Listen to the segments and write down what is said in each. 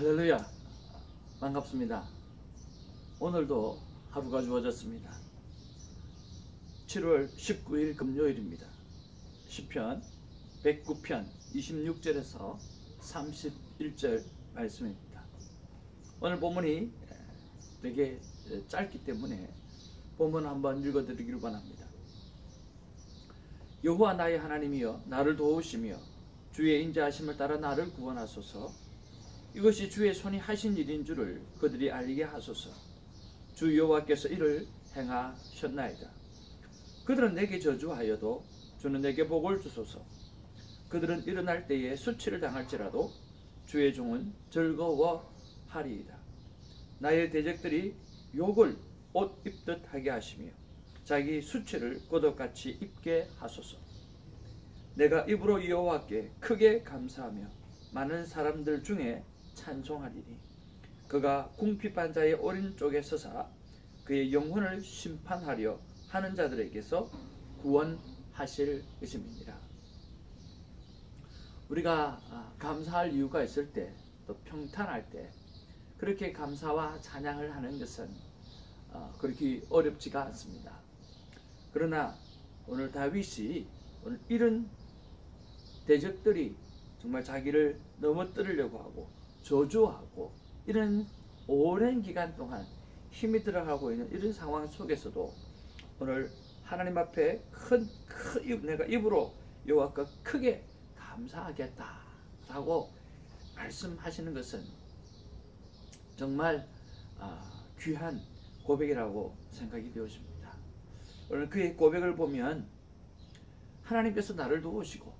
할렐루야, 반갑습니다. 오늘도 하루가 주어졌습니다. 7월 19일 금요일입니다. 시편 109편 26절에서 31절 말씀입니다. 오늘 본문이 되게 짧기 때문에 본문 한번 읽어드리기를 원합니다. 여호와 나의 하나님이여, 나를 도우시며 주의 인자하심을 따라 나를 구원하소서. 이것이 주의 손이 하신 일인 줄을 그들이 알게 하소서. 주 여호와께서 이를 행하셨나이다. 그들은 내게 저주하여도 주는 내게 복을 주소서. 그들은 일어날 때에 수치를 당할지라도 주의 종은 즐거워하리이다. 나의 대적들이 욕을 옷 입듯 하게 하시며 자기 수치를 곶옷같이 입게 하소서. 내가 입으로 여호와께 크게 감사하며 많은 사람들 중에 찬송하리니 그가 궁핍한 자의 오른쪽에 서사 그의 영혼을 심판하려 하는 자들에게서 구원하실 것임이니라. 우리가 감사할 이유가 있을 때, 또 평탄할 때 그렇게 감사와 찬양을 하는 것은 그렇게 어렵지가 않습니다. 그러나 오늘 다윗이 오늘 이런 대적들이 정말 자기를 넘어뜨리려고 하고 저주하고 이런 오랜 기간 동안 힘이 들어가고 있는 이런 상황 속에서도 오늘 하나님 앞에 내가 입으로 여호와께 크게 감사하겠다라고 말씀하시는 것은 정말 귀한 고백이라고 생각이 되어집니다. 오늘 그의 고백을 보면 하나님께서 나를 도우시고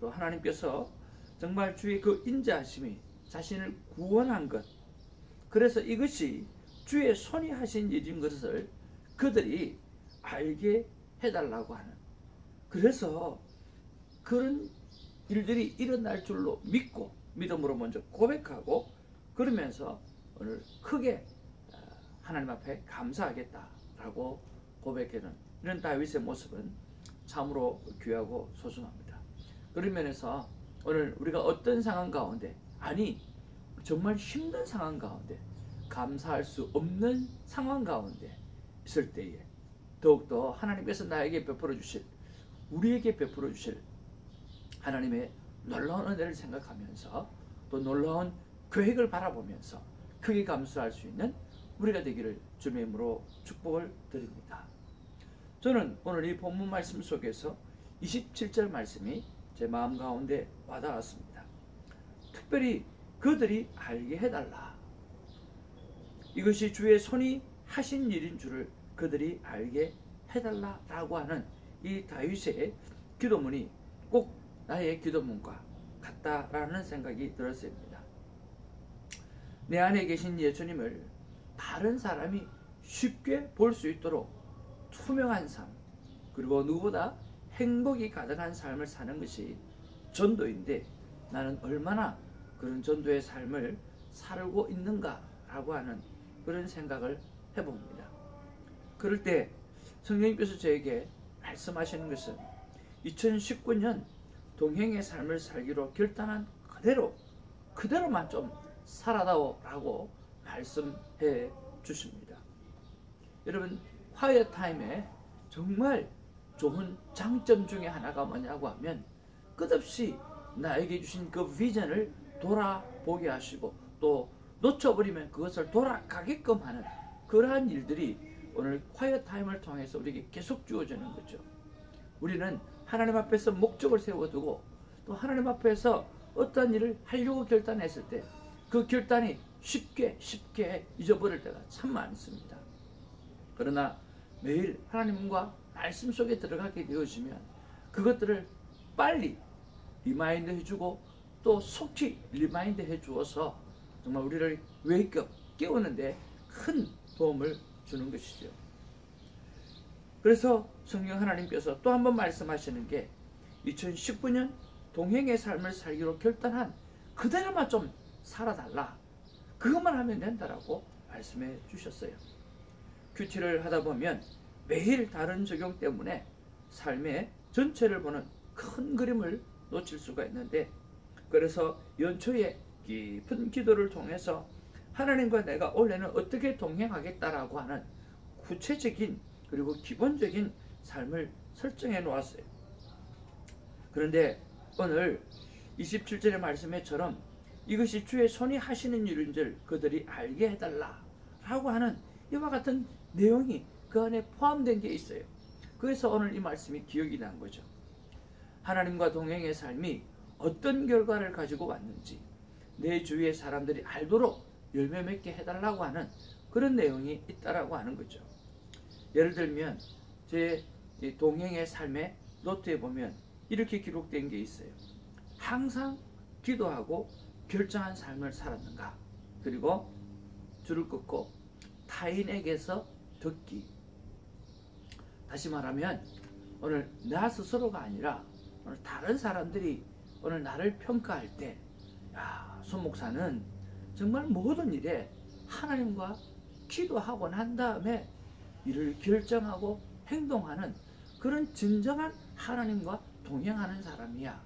또 하나님께서 정말 주의 그 인자하심이 자신을 구원한 것, 그래서 이것이 주의 손이 하신 일인 것을 그들이 알게 해달라고 하는, 그래서 그런 일들이 일어날 줄로 믿고 믿음으로 먼저 고백하고 그러면서 오늘 크게 하나님 앞에 감사하겠다라고 고백하는 이런 다윗의 모습은 참으로 귀하고 소중합니다. 그런 면에서 오늘 우리가 어떤 상황 가운데, 아니 정말 힘든 상황 가운데, 감사할 수 없는 상황 가운데 있을 때에 더욱더 하나님께서 나에게 베풀어 주실, 우리에게 베풀어 주실 하나님의 놀라운 은혜를 생각하면서 또 놀라운 계획을 바라보면서 크게 감사할 수 있는 우리가 되기를 주님의 이름으로 축복을 드립니다. 저는 오늘 이 본문 말씀 속에서 27절 말씀이 제 마음 가운데 와닿았습니다. 특별히 그들이 알게 해달라. 이것이 주의 손이 하신 일인 줄을 그들이 알게 해달라라고 하는 이 다윗의 기도문이 꼭 나의 기도문과 같다라는 생각이 들었습니다. 내 안에 계신 예수님을 다른 사람이 쉽게 볼 수 있도록 투명한 삶, 그리고 누구보다 행복이 가득한 삶을 사는 것이 전도인데, 나는 얼마나 그런 전도의 삶을 살고 있는가라고 하는 그런 생각을 해봅니다. 그럴 때 성령님께서 저에게 말씀하시는 것은 2019년 동행의 삶을 살기로 결단한 그대로만 좀 살아다오라고 말씀해 주십니다. 여러분, 화이어 타임에 정말 좋은 장점 중에 하나가 뭐냐고 하면 끝없이 나에게 주신 그 비전을 돌아보게 하시고 또 놓쳐버리면 그것을 돌아가게끔 하는 그러한 일들이 오늘 콰이어 타임을 통해서 우리에게 계속 주어지는 거죠. 우리는 하나님 앞에서 목적을 세워두고 또 하나님 앞에서 어떤 일을 하려고 결단했을 때 그 결단이 쉽게 잊어버릴 때가 참 많습니다. 그러나 매일 하나님과 말씀 속에 들어가게 되어지면 그것들을 빨리 리마인드 해주고 또 속히 리마인드 해주어서 정말 우리를 웨이크업, 깨우는데 큰 도움을 주는 것이죠. 그래서 성경 하나님께서 또 한 번 말씀하시는 게 2019년 동행의 삶을 살기로 결단한 그대로만 좀 살아달라, 그것만 하면 된다라고 말씀해 주셨어요. 큐티를 하다 보면 매일 다른 적용 때문에 삶의 전체를 보는 큰 그림을 놓칠 수가 있는데, 그래서 연초에 깊은 기도를 통해서 하나님과 내가 올해는 어떻게 동행하겠다라고 하는 구체적인 그리고 기본적인 삶을 설정해 놓았어요. 그런데 오늘 27절의 말씀에처럼 이것이 주의 손이 하시는 일인 줄 그들이 알게 해달라 라고 하는 이와 같은 내용이 그 안에 포함된 게 있어요. 그래서 오늘 이 말씀이 기억이 난 거죠. 하나님과 동행의 삶이 어떤 결과를 가지고 왔는지 내 주위의 사람들이 알도록 열매 맺게 해달라고 하는 그런 내용이 있다라고 하는 거죠. 예를 들면 제 동행의 삶의 노트에 보면 이렇게 기록된 게 있어요. 항상 기도하고 결정한 삶을 살았는가? 그리고 줄을 끊고 타인에게서 듣기. 다시 말하면 오늘 나 스스로가 아니라 오늘 다른 사람들이 오늘 나를 평가할 때 손 목사는 정말 모든 일에 하나님과 기도하고 난 다음에 일을 결정하고 행동하는 그런 진정한 하나님과 동행하는 사람이야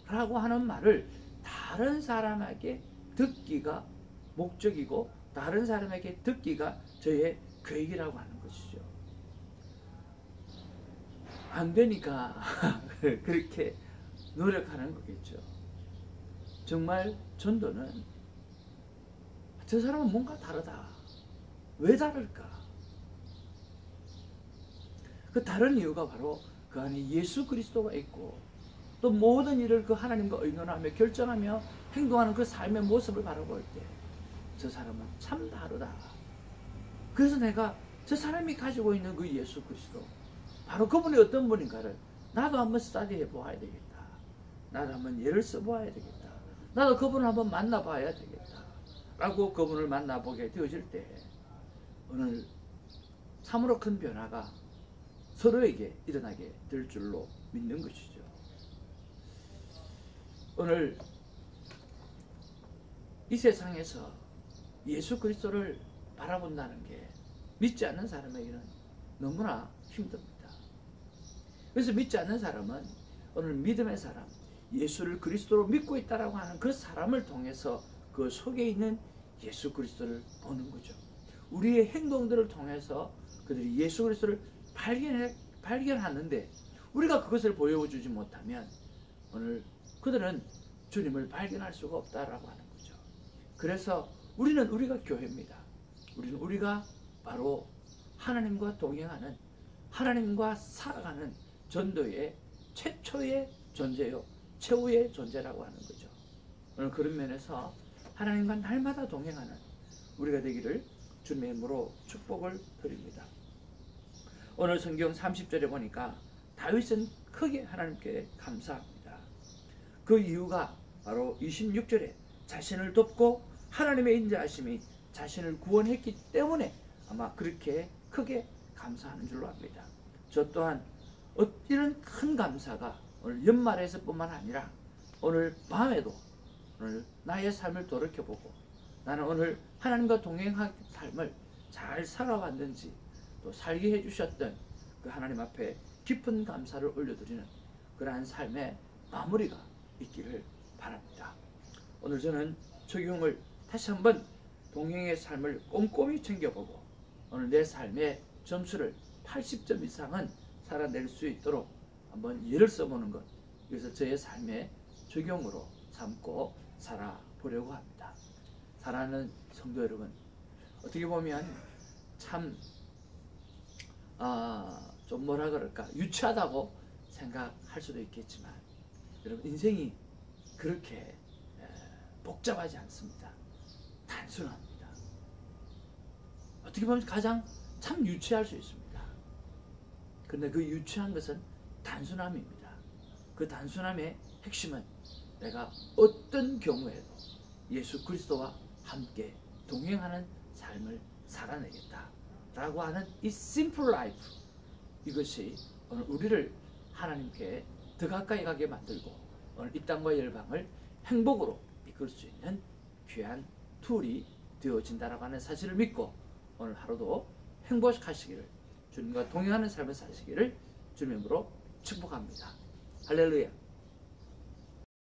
라고 하는 말을 다른 사람에게 듣기가 목적이고 다른 사람에게 듣기가 저의 계획이라고 하는 것이죠. 안 되니까 그렇게 노력하는 거겠죠. 정말 전도는 저 사람은 뭔가 다르다. 왜 다를까? 그 다른 이유가 바로 그 안에 예수 그리스도가 있고 또 모든 일을 그 하나님과 의논하며 결정하며 행동하는 그 삶의 모습을 바라볼 때 저 사람은 참 다르다. 그래서 내가 저 사람이 가지고 있는 그 예수 그리스도 바로 그분이 어떤 분인가를 나도 한번 스터디해 보아야 되겠다. 나도 한번 예를 써보아야 되겠다. 나도 그분을 한번 만나봐야 되겠다. 라고 그분을 만나보게 되어질 때 오늘 참으로 큰 변화가 서로에게 일어나게 될 줄로 믿는 것이죠. 오늘 이 세상에서 예수 그리스도를 바라본다는 게 믿지 않는 사람에게는 너무나 힘듭니다. 그래서 믿지 않는 사람은 오늘 믿음의 사람, 예수를 그리스도로 믿고 있다라고 하는 그 사람을 통해서 그 속에 있는 예수 그리스도를 보는 거죠. 우리의 행동들을 통해서 그들이 예수 그리스도를 발견하는데 우리가 그것을 보여주지 못하면 오늘 그들은 주님을 발견할 수가 없다라고 하는 거죠. 그래서 우리가 교회입니다. 우리가 바로 하나님과 동행하는 하나님과 살아가는 전도의 최초의 존재요 최후의 존재라고 하는 거죠. 오늘 그런 면에서 하나님과 날마다 동행하는 우리가 되기를 주님의 이름으로 축복을 드립니다. 오늘 성경 30절에 보니까 다윗은 크게 하나님께 감사합니다. 그 이유가 바로 26절에 자신을 돕고 하나님의 인자하심이 자신을 구원했기 때문에 아마 그렇게 크게 감사하는 줄로 압니다. 저 또한 이런 큰 감사가 오늘 연말에서뿐만 아니라 오늘 밤에도 오늘 나의 삶을 돌이켜보고 나는 오늘 하나님과 동행한 삶을 잘 살아왔는지 또 살게 해주셨던 그 하나님 앞에 깊은 감사를 올려드리는 그러한 삶의 마무리가 있기를 바랍니다. 오늘 저는 적용을 다시 한번 동행의 삶을 꼼꼼히 챙겨보고 오늘 내 삶의 점수를 80점 이상은 살아낼 수 있도록 한번 예를 써보는 것, 그래서 저의 삶의 적용으로 삼고 살아보려고 합니다. 사랑하는 성도 여러분, 어떻게 보면 참 좀 뭐라 그럴까 유치하다고 생각할 수도 있겠지만 여러분 인생이 그렇게 복잡하지 않습니다. 단순합니다. 어떻게 보면 가장 참 유치할 수 있습니다. 그런데 그 유치한 것은 단순함입니다. 그 단순함의 핵심은 내가 어떤 경우에도 예수 그리스도와 함께 동행하는 삶을 살아내겠다 라고 하는 이 simple life, 이것이 오늘 우리를 하나님께 더 가까이 가게 만들고 오늘 이 땅과 열방을 행복으로 이끌 수 있는 귀한 툴이 되어진다라고 하는 사실을 믿고 오늘 하루도 행복하시기를, 주님과 동행하는 삶을 사시기를 주님으로 축복합니다. 할렐루야.